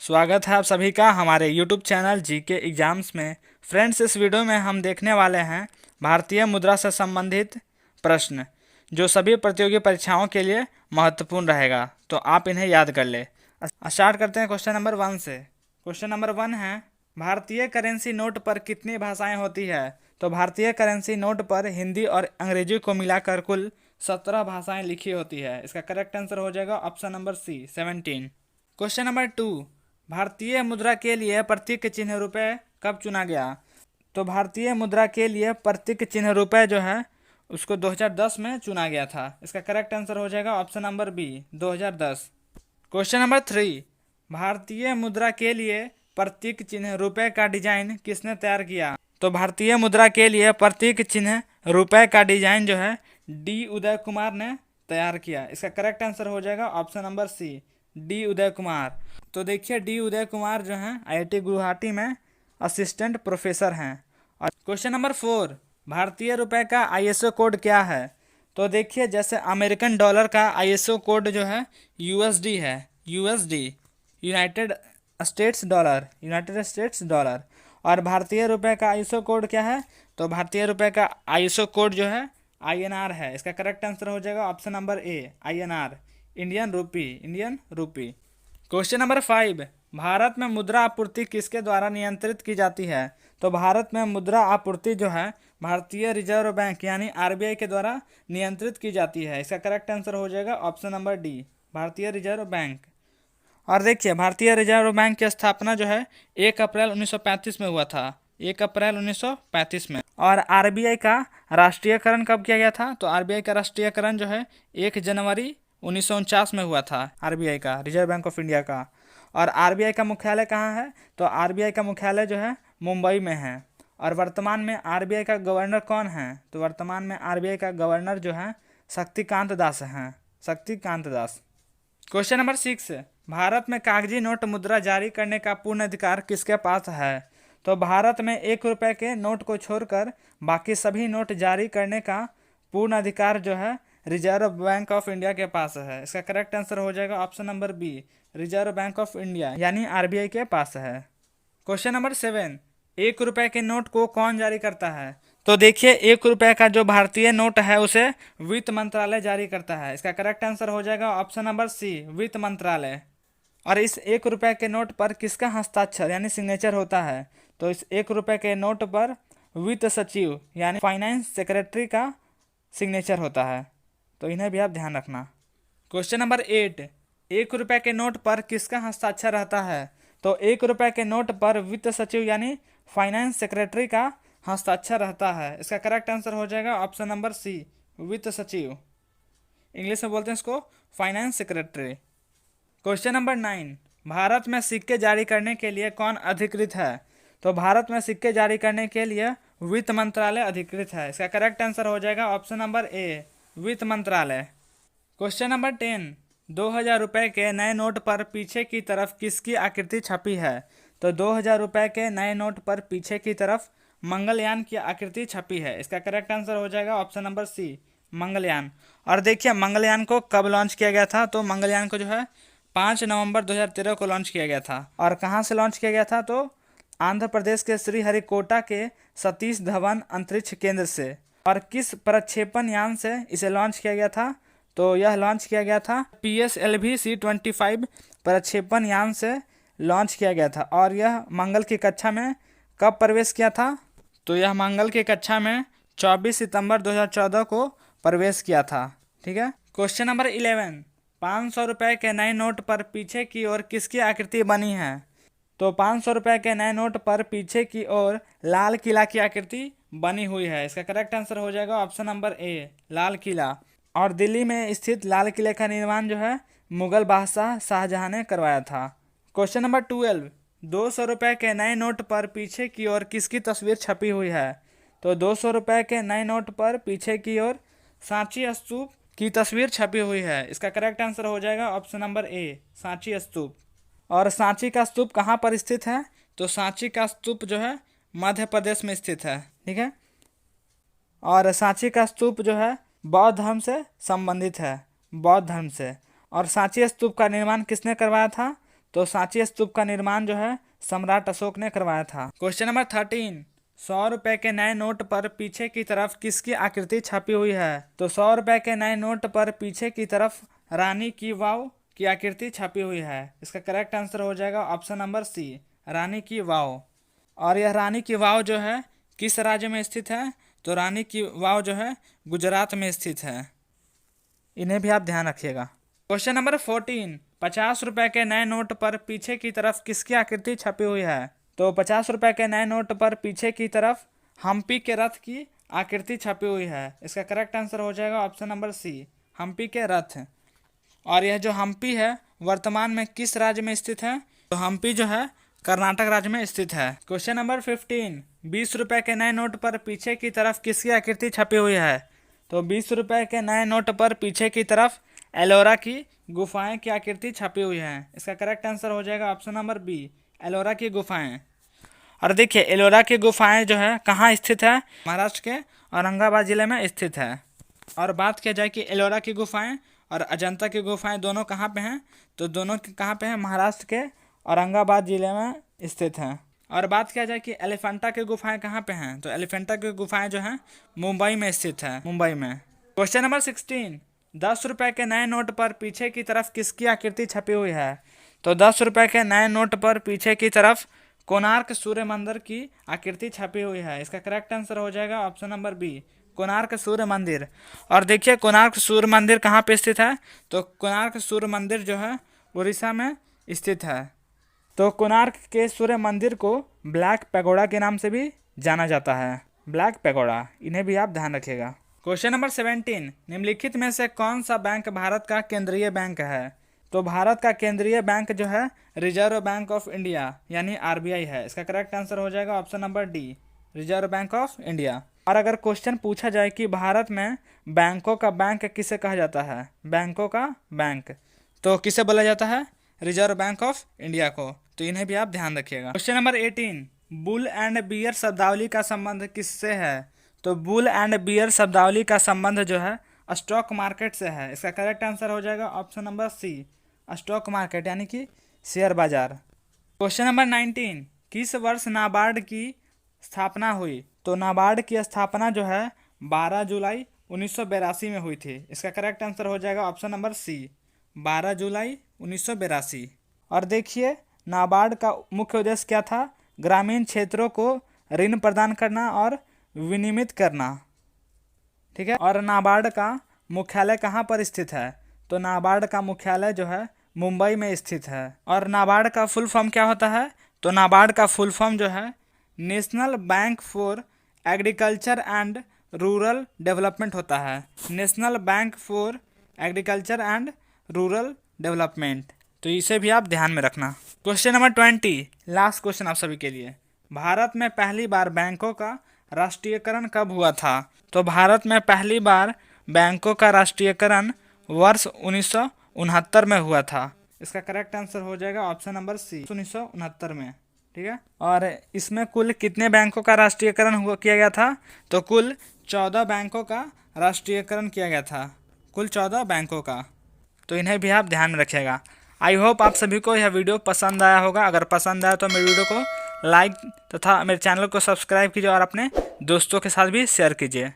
स्वागत है आप सभी का हमारे YouTube चैनल जीके एग्जाम्स में। फ्रेंड्स, इस वीडियो में हम देखने वाले हैं भारतीय मुद्रा से संबंधित प्रश्न जो सभी प्रतियोगी परीक्षाओं के लिए महत्वपूर्ण रहेगा, तो आप इन्हें याद कर ले। स्टार्ट करते हैं क्वेश्चन नंबर 1 से। क्वेश्चन नंबर 1 है, भारतीय करेंसी नोट पर कितनी भाषाएं होती है? तो भारतीय करेंसी नोट पर हिंदी और अंग्रेजी को मिलाकर कुल 17 भाषाएं लिखी होती है। इसका करेक्ट आंसर हो जाएगा option number C 17। Question number 2, भारतीय मुद्रा के लिए प्रतीक चिन्ह रुपए कब चुना गया? तो भारतीय मुद्रा के लिए प्रतीक चिन्ह रुपए जो है उसको 2010 में चुना गया था। इसका करेक्ट आंसर हो जाएगा option number B 2010। Question number 3, भारतीय मुद्रा के लिए प्रतीक चिन्ह रुपए का डिजाइन किसने तैयार किया? तो भारतीय मुद्रा के लिए प्रतीक चिन्ह रुपए का डिजाइन जो है डी उदय कुमार ने तैयार किया। इसका करेक्ट आंसर हो जाएगा option number C D Uday Kumar. तो देखिए, डी उदय कुमार जो हैं आईआईटी गुवाहाटी में असिस्टेंट प्रोफेसर हैं। और क्वेश्चन नंबर 4, भारतीय रुपए का आईएसओ कोड क्या है? तो देखिए, जैसे अमेरिकन डॉलर का आईएसओ कोड जो है यूएसडी है, यूएसडी यूनाइटेड स्टेट्स डॉलर। और भारतीय रुपए का आईएसओ कोड क्या है? तो भारतीय रुपए का आईएसओ कोड जो है आईएनआर है। इसका करेक्ट आंसर हो जाएगा option number A INR, Indian rupee. Question number 5, Bharat में मुद्रा आपूर्ति किसके द्वारा नियंत्रित की जाती है? तो भारत में मुद्रा आपूर्ति जो है भारतीय रिजर्व बैंक यानी आरबीआई के द्वारा नियंत्रित की जाती है। इसका करेक्ट आंसर हो जाएगा ऑप्शन नंबर डी भारतीय रिजर्व बैंक। और देखिए, भारतीय रिजर्व बैंक की स्थापना जो है 1 अप्रैल 1935 में हुआ था, 1 अप्रैल 1935 में। और आरबीआई का राष्ट्रीयकरण कब किया गया था? तो आरबीआई का राष्ट्रीयकरण जो है 1 जनवरी 1949 में हुआ था, आरबीआई का, रिजर्व बैंक ऑफ इंडिया का। और आरबीआई का मुख्यालय कहाँ है? तो आरबीआई का मुख्यालय जो है मुंबई में है। और वर्तमान में आरबीआई का गवर्नर कौन है? तो वर्तमान में आरबीआई का गवर्नर जो है शक्तिकांत दास हैं, शक्तिकांत दास। क्वेश्चन नंबर 6, भारत में कागजी नोट मुद्रा जारी करने का पूर्ण अधिकार किसके पास है? तो भारत में 1 रुपए के नोट को छोड़कर बाकी सभी नोट जारी करने का पूर्ण अधिकार जो है रिजर्व बैंक ऑफ इंडिया के पास है। इसका करेक्ट आंसर हो जाएगा option number B Reserve Bank of India यानी आरबीआई के पास है। क्वेश्चन नंबर 7, 1 रुपए के नोट को कौन जारी करता है? तो देखिए, 1 रुपए का जो भारतीय नोट है उसे वित्त मंत्रालय जारी करता है। इसका करेक्ट आंसर हो जाएगा ऑप्शन नंबर सी वित्त मंत्रालय। और इस 1 रुपए के नोट पर किसका हस्ताक्षर यानी सिग्नेचर होता है? तो इस 1 रुपए के नोट पर वित्त सचिव यानी फाइनेंस सेक्रेटरी का सिग्नेचर होता है, तो इन्हें भी आप ध्यान रखना। क्वेश्चन नंबर 8, 1 रुपए के नोट पर किसका हस्ताक्षर रहता है? तो 1 रुपए के नोट पर वित्त सचिव यानी फाइनेंस सेक्रेटरी का हस्ताक्षर रहता है। इसका करेक्ट आंसर हो जाएगा ऑप्शन नंबर सी वित्त सचिव, इंग्लिश में बोलते हैं इसको finance secretary. Question number 9, Bharat में सिक्के जारी करने के लिए कौन अधिकृत है? तो भारत में सिक्के जारी करने के लिए वित्त मंत्रालय अधिकृत है। इसका करेक्ट आंसर हो जाएगा ऑप्शन नंबर ए वित्त मंत्रालय। क्वेश्चन नंबर 10, 2000 रुपये के नए नोट पर पीछे की तरफ किसकी आकृति छपी है? तो 2000 रुपये के नए नोट पर पीछे की तरफ मंगलयान की आकृति छपी है। इसका करेक्ट आंसर हो जाएगा ऑप्शन नंबर सी मंगलयान। और देखिए, मंगलयान को कब लॉन्च किया गया था? तो मंगलयान को जो है 5 नवंबर 2013 को लॉन्च किया गया था। और कहाँ से लॉन्च किया गया था? तो आंध्र प्रदेश के श्रीहरिकोटा के सतीश धवन अंतरिक्ष केंद्र से। और किस प्रक्षेपण यान से इसे लॉन्च किया गया था? तो यह लॉन्च किया गया था PSLV C-25 प्रक्षेपण यान से लॉन्च किया गया था। और यह मंगल की कक्षा में कब प्रवेश किया था? तो यह मंगल की कक्षा में 24 सितंबर 2014 को प्रवेश किया था। ठीक है। क्वेश्चन नंबर 11, 500 रुपये के नए नोट पर पीछे की ओर किसकी आकृति बनी है? तो 500 रुपये के नए नोट पर पीछे की ओर लाल किला की आकृति बनी हुई है। इसका करेक्ट आंसर हो जाएगा option number A Lal Qila. और दिल्ली में स्थित लाल किले का निर्माण जो है मुगल बादशाह शाहजहां ने करवाया था। क्वेश्चन नंबर 12, 200 रुपये के नए नोट पर पीछे की ओर किसकी तस्वीर छपी हुई है? तो 200 रुपये के नए नोट पर पीछे की ओर सांची स्तूप की तस्वीर छपी हुई है। इसका करेक्ट आंसर हो जाएगा ऑप्शन नंबर ए सांची स्तूप। और सांची का स्तूप कहाँ पर स्थित है? तो सांची का स्तूप जो है मध्य प्रदेश में स्थित है। ठीक है। और सांची का स्तूप जो है बौद्ध धर्म से संबंधित है, बौद्ध धर्म से। और सांची स्तूप का निर्माण किसने करवाया था? तो सांची स्तूप का निर्माण जो है सम्राट अशोक ने करवाया था। क्वेश्चन नंबर 13, 100 रुपए के नए नोट पर पीछे की तरफ किसकी आकृति छपी हुई है? तो 100 रुपए के नए नोट पर पीछे की तरफ रानी की वाव की आकृति छपी हुई है। इसका करेक्ट आंसर हो जाएगा ऑप्शन नंबर सी, रानी की वाव। और यह रानी की वाव जो है किस राज्य में स्थित है? तो रानी की वाव जो है गुजरात में स्थित है। इन्हें भी आप ध्यान रखिएगा। क्वेश्चन नंबर 14, 50 रुपए के नए नोट पर पीछे की तरफ किसकी आकृति छपी हुई है? तो 50 रुपए के नए नोट पर पीछे की तरफ हम्पी के रथ की आकृति छपी हुई है। इसका करेक्ट आंसर हो जाएगा ऑप्शन नंबर सी, हम्पी के रथ। और यह जो हम्पी है वर्तमान में किस राज्य में स्थित है? तो हम्पी जो है कर्नाटक राज्य में स्थित है। क्वेश्चन नंबर 15, 20 रुपए के नए नोट पर पीछे की तरफ किसकी आकृति छपी हुई है? तो 20 रुपए के नए नोट पर पीछे की तरफ एलोरा की गुफाएं की आकृति छपी हुई है। इसका करेक्ट आंसर हो जाएगा ऑप्शन नंबर बी, एलोरा की गुफाएं। और देखिए एलोरा की गुफाएं जो है कहाँ स्थित है? महाराष्ट्र के औरंगाबाद जिले में स्थित है। और बात किया जाए कि एलोरा की गुफाएं और अजंता की गुफाएं दोनों कहाँ पे हैं? तो दोनों कहाँ पे हैं? महाराष्ट्र के औरंगाबाद जिले में स्थित हैं। और बात किया जाए कि एलिफेंटा की गुफाएं कहाँ पे हैं? तो एलिफेंटा की गुफाएं जो हैं मुंबई में स्थित है, मुंबई में। क्वेश्चन नंबर 16, 10 रुपए के नए नोट पर पीछे की तरफ किसकी आकृति छपी हुई है? तो 10 रुपए के नए नोट पर पीछे की तरफ कोणार्क सूर्य मंदिर की आकृति छपी हुई है। इसका करेक्ट आंसर हो जाएगा ऑप्शन नंबर बी, कोणार्क सूर्य मंदिर। और देखिए कोणार्क सूर्य मंदिर कहाँ पे स्थित है? तो कोणार्क सूर्य मंदिर जो है उड़ीसा में स्थित है। तो कोणार्क के सूर्य मंदिर को ब्लैक पैगोडा के नाम से भी जाना जाता है, ब्लैक पैगोडा। इन्हें भी आप ध्यान रखिएगा। क्वेश्चन नंबर 17, निम्नलिखित में से कौन सा बैंक भारत का केंद्रीय बैंक है? तो भारत का केंद्रीय बैंक जो है रिजर्व बैंक ऑफ इंडिया यानी आरबीआई है। इसका करेक्ट आंसर हो जाएगा option number D, reserve Bank of India. और अगर क्वेश्चन पूछा जाए कि भारत में बैंकों का बैंक किसे कहा जाता है? बैंकों का बैंक तो किसे बोला जाता है? रिजर्व बैंक ऑफ इंडिया को। तो इन्हें भी आप ध्यान रखिएगा। Question number 18, bull and bear शब्दावली का संबंध किससे है? तो बुल एंड बियर शब्दावली का संबंध जो है स्टॉक मार्केट से है। इसका करेक्ट आंसर हो जाएगा option number C, stock market यानी कि शेयर बाजार। क्वेश्चन नंबर 19, किस वर्ष नाबार्ड की स्थापना हुई? तो नाबार्ड की स्थापना जो है 12 जुलाई 1982 में हुई थी। इसका करेक्ट आंसर हो जाएगा ऑप्शन नंबर सी, 12 जुलाई 1982। और देखिए नाबार्ड का मुख्य उद्देश्य क्या था? ग्रामीण क्षेत्रों को ऋण प्रदान करना और विनियमित करना। ठीक है। और नाबार्ड का मुख्यालय कहाँ पर स्थित है? तो नाबार्ड का मुख्यालय जो है मुंबई में स्थित है। और नाबार्ड का फुल फॉर्म क्या होता है? तो नाबार्ड का फुल फॉर्म जो है national bank for agriculture and rural development होता है। National bank for agriculture and rural development. तो इसे भी आप ध्यान में रखना। क्वेश्चन नंबर 20, लास्ट क्वेश्चन आप सभी के लिए। भारत में पहली बार बैंकों का राष्ट्रीयकरण कब हुआ था? तो भारत में पहली बार बैंकों का राष्ट्रीयकरण वर्ष 1969 में हुआ था। इसका करेक्ट आंसर हो जाएगा ऑप्शन नंबर सी, 1969 में। ठीक है। और इसमें कुल कितने बैंकों का राष्ट्रीयकरण किया गया था? तो कुल 14 बैंकों का राष्ट्रीयकरण किया गया था, कुल 14 बैंकों का। तो इन्हें भी आप ध्यान में रखिएगा। आई होप आप सभी को यह वीडियो पसंद आया होगा। अगर पसंद आया तो मेरे वीडियो को लाइक तथा मेरे चैनल को सब्सक्राइब कीजिए और अपने दोस्तों के साथ भी शेयर कीजिए।